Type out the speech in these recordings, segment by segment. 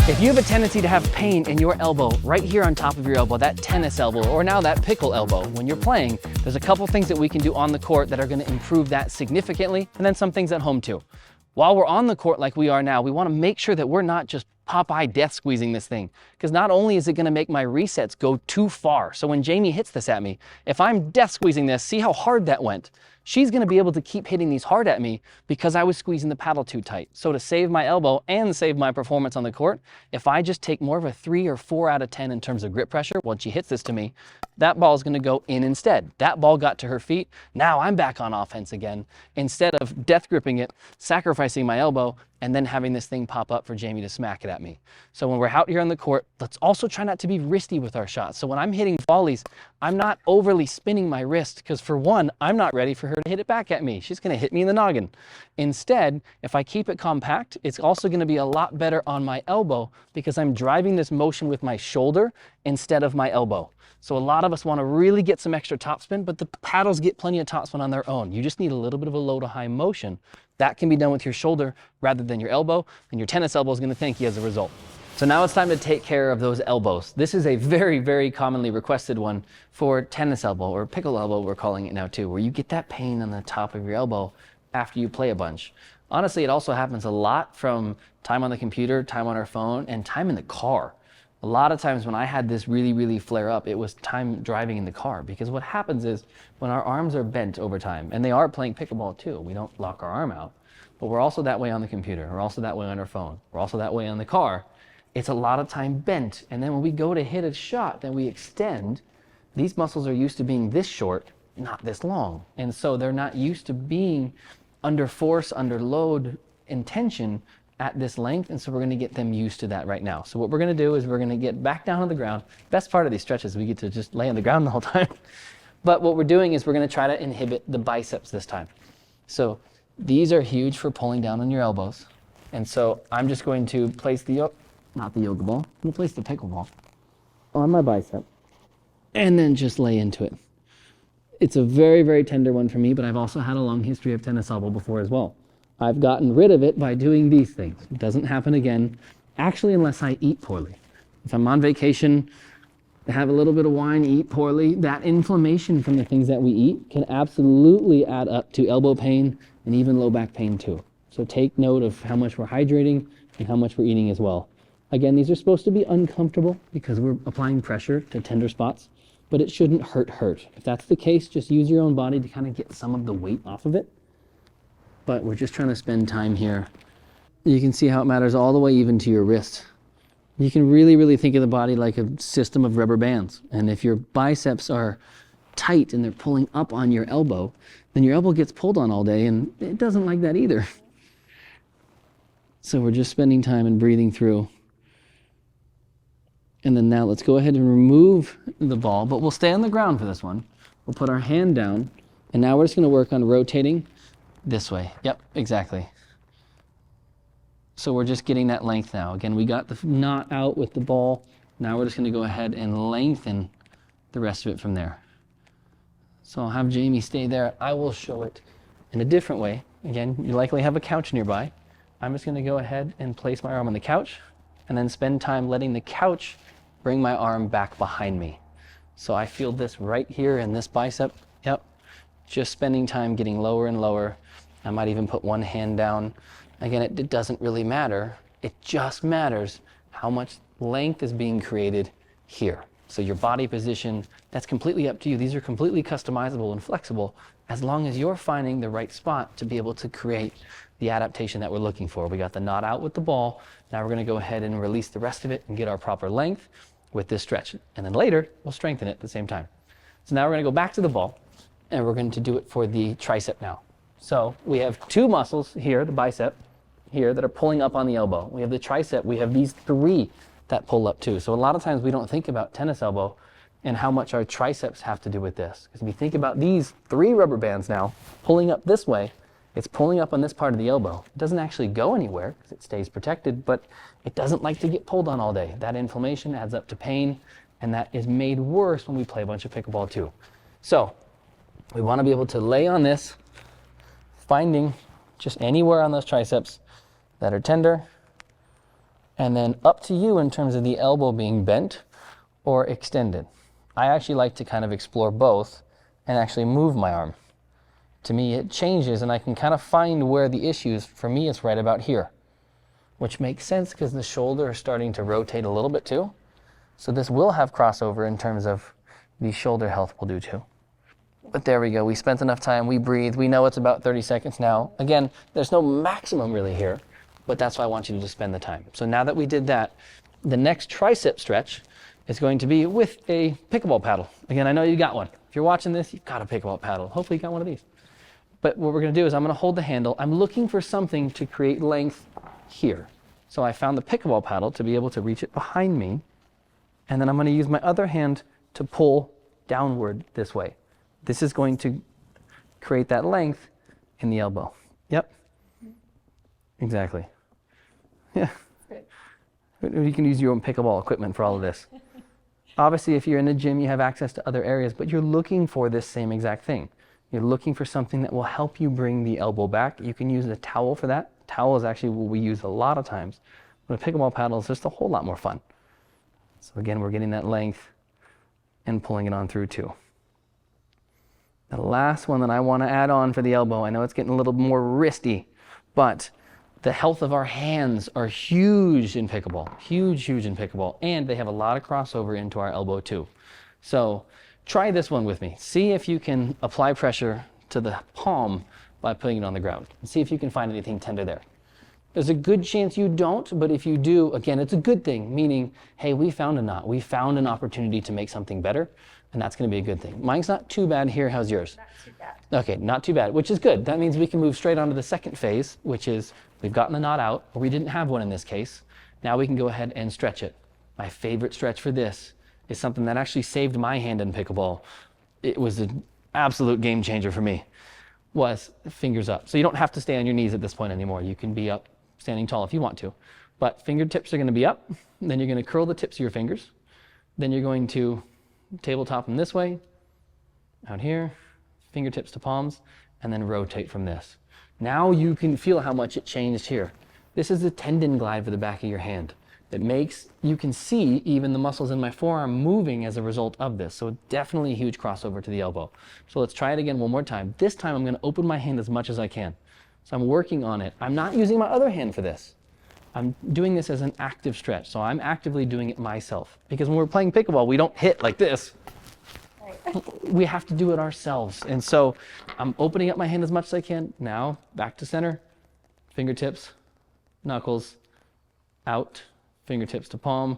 If you have a tendency to have pain in your elbow, right here on top of your elbow, that tennis elbow, or now that pickle elbow, when you're playing, there's a couple things that we can do on the court that are gonna improve that significantly, and then some things at home too. While we're on the court like we are now, we wanna make sure that we're not just Popeye death squeezing this thing, because not only is it gonna make my resets go too far, so when Jamie hits this at me, if I'm death squeezing this, see how hard that went? She's gonna be able to keep hitting these hard at me because I was squeezing the paddle too tight. So to save my elbow and save my performance on the court, if I just take more of a 3 or 4 out of 10 in terms of grip pressure, when she hits this to me, that ball is gonna go in instead. That ball got to her feet, now I'm back on offense again, instead of death gripping it, sacrificing my elbow, and then having this thing pop up for Jamie to smack it at me. So when we're out here on the court, let's also try not to be wristy with our shots. So when I'm hitting volleys, I'm not overly spinning my wrist, because for one, I'm not ready for her to hit it back at me. She's gonna hit me in the noggin. Instead, if I keep it compact, it's also gonna be a lot better on my elbow because I'm driving this motion with my shoulder instead of my elbow. So a lot of us wanna really get some extra topspin, but the paddles get plenty of topspin on their own. You just need a little bit of a low to high motion. That can be done with your shoulder rather than your elbow, and your tennis elbow is gonna thank you as a result. So now it's time to take care of those elbows. This is a very, very commonly requested one for tennis elbow, or pickle elbow we're calling it now too, where you get that pain on the top of your elbow after you play a bunch. Honestly, it also happens a lot from time on the computer, time on our phone, and time in the car. A lot of times when I had this really flare up, it was time driving in the car, because what happens is when our arms are bent over time, and they are playing pickleball too, we don't lock our arm out, but we're also that way on the computer, we're also that way on our phone, we're also that way on the car. It's a lot of time bent, and then when we go to hit a shot that we extend, these muscles are used to being this short, not this long, and so they're not used to being under force, under load, in tension at this length, and so we're gonna get them used to that right now. So what we're gonna do is we're gonna get back down on the ground. Best part of these stretches, we get to just lay on the ground the whole time. But what we're doing is we're gonna try to inhibit the biceps this time. So these are huge for pulling down on your elbows. And so I'm just going to place not the yoga ball, I'm gonna place the pickleball on my bicep and then just lay into it. It's a very tender one for me, but I've also had a long history of tennis elbow before as well. I've gotten rid of it by doing these things. It doesn't happen again, actually, unless I eat poorly. If I'm on vacation, have a little bit of wine, eat poorly, that inflammation from the things that we eat can absolutely add up to elbow pain and even low back pain too. So take note of how much we're hydrating and how much we're eating as well. Again, these are supposed to be uncomfortable because we're applying pressure to tender spots, but it shouldn't hurt. If that's the case, just use your own body to kind of get some of the weight off of it. But we're just trying to spend time here. You can see how it matters all the way even to your wrist. You can really think of the body like a system of rubber bands. And if your biceps are tight and they're pulling up on your elbow, then your elbow gets pulled on all day, and it doesn't like that either. So we're just spending time and breathing through. And then now let's go ahead and remove the ball, but we'll stay on the ground for this one. We'll put our hand down, and now we're just gonna work on rotating this way. Yep, exactly. So we're just getting that length now. Again, we got the knot out with the ball. Now we're just gonna go ahead and lengthen the rest of it from there. So I'll have Jamie stay there. I will show it in a different way. Again, you likely have a couch nearby. I'm just gonna go ahead and place my arm on the couch and then spend time letting the couch bring my arm back behind me. So I feel this right here in this bicep. Yep, just spending time getting lower and lower. I might even put one hand down. Again, it doesn't really matter. It just matters how much length is being created here. So your body position, that's completely up to you. These are completely customizable and flexible as long as you're finding the right spot to be able to create the adaptation that we're looking for. We got the knot out with the ball. Now we're gonna go ahead and release the rest of it and get our proper length with this stretch. And then later, we'll strengthen it at the same time. So now we're gonna go back to the ball, and we're going to do it for the tricep now. So we have two muscles here, the bicep here, that are pulling up on the elbow. We have the tricep, we have these three that pull up too. So a lot of times we don't think about tennis elbow and how much our triceps have to do with this. Because if you think about these three rubber bands now pulling up this way, it's pulling up on this part of the elbow. It doesn't actually go anywhere because it stays protected, but it doesn't like to get pulled on all day. That inflammation adds up to pain, and that is made worse when we play a bunch of pickleball too. So we want to be able to lay on this, finding just anywhere on those triceps, that are tender, and then up to you in terms of the elbow being bent or extended. I actually like to kind of explore both and actually move my arm. To me, it changes and I can kind of find where the issue is. For me, it's right about here, which makes sense because the shoulder is starting to rotate a little bit too. So this will have crossover in terms of the shoulder health will do too. But there we go. We spent enough time. We breathed. We know it's about 30 seconds now. Again, there's no maximum really here, but that's why I want you to just spend the time. So now that we did that, the next tricep stretch is going to be with a pickleball paddle. Again, I know you got one. If you're watching this, you've got a pickleball paddle. Hopefully you got one of these. But what we're going to do is I'm going to hold the handle. I'm looking for something to create length here. So I found the pickleball paddle to be able to reach it behind me. And then I'm going to use my other hand to pull downward this way. This is going to create that length in the elbow. Yep. Exactly. Yeah. You can use your own pickleball equipment for all of this. Obviously, if you're in the gym, you have access to other areas, but you're looking for this same exact thing. You're looking for something that will help you bring the elbow back. You can use a towel for that. Towel is actually what we use a lot of times. But a pickleball paddle is just a whole lot more fun. So again, we're getting that length and pulling it on through too. The last one that I want to add on for the elbow, I know it's getting a little more wristy, but the health of our hands are huge in pickleball. Huge, huge in pickleball. And they have a lot of crossover into our elbow too. So try this one with me. See if you can apply pressure to the palm by putting it on the ground. And see if you can find anything tender there. There's a good chance you don't, but if you do, again, it's a good thing, meaning, hey, we found a knot. We found an opportunity to make something better, and that's going to be a good thing. Mine's not too bad here. How's yours? Not too bad. Okay, not too bad, which is good. That means we can move straight on to the second phase, which is we've gotten the knot out, or we didn't have one in this case. Now we can go ahead and stretch it. My favorite stretch for this is something that actually saved my hand in pickleball. It was an absolute game changer for me, was fingers up. So you don't have to stay on your knees at this point anymore. You can be up, standing tall if you want to. But fingertips are going to be up. Then you're going to curl the tips of your fingers. Then you're going to tabletop them this way, out here, fingertips to palms, and then rotate from this. Now you can feel how much it changed here. This is a tendon glide for the back of your hand. It makes, you can see even the muscles in my forearm moving as a result of this. So definitely a huge crossover to the elbow. So let's try it again one more time. This time I'm going to open my hand as much as I can. So I'm working on it. I'm not using my other hand for this. I'm doing this as an active stretch. So I'm actively doing it myself. Because when we're playing pickleball, we don't hit like this. Right. We have to do it ourselves. And so I'm opening up my hand as much as I can. Now, back to center. Fingertips, knuckles, out, fingertips to palm,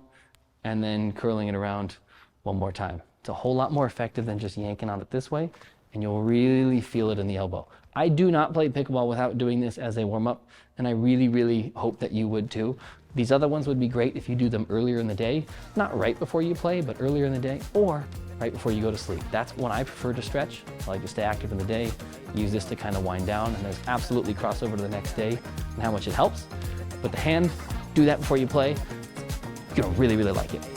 and then curling it around one more time. It's a whole lot more effective than just yanking on it this way, and you'll really feel it in the elbow. I do not play pickleball without doing this as a warm-up, and I really, really hope that you would too. These other ones would be great if you do them earlier in the day, not right before you play, but earlier in the day, or right before you go to sleep. That's when I prefer to stretch. I like to stay active in the day, use this to kind of wind down, and there's absolutely crossover to the next day and how much it helps. But the hand, do that before you play. You're gonna really, really like it.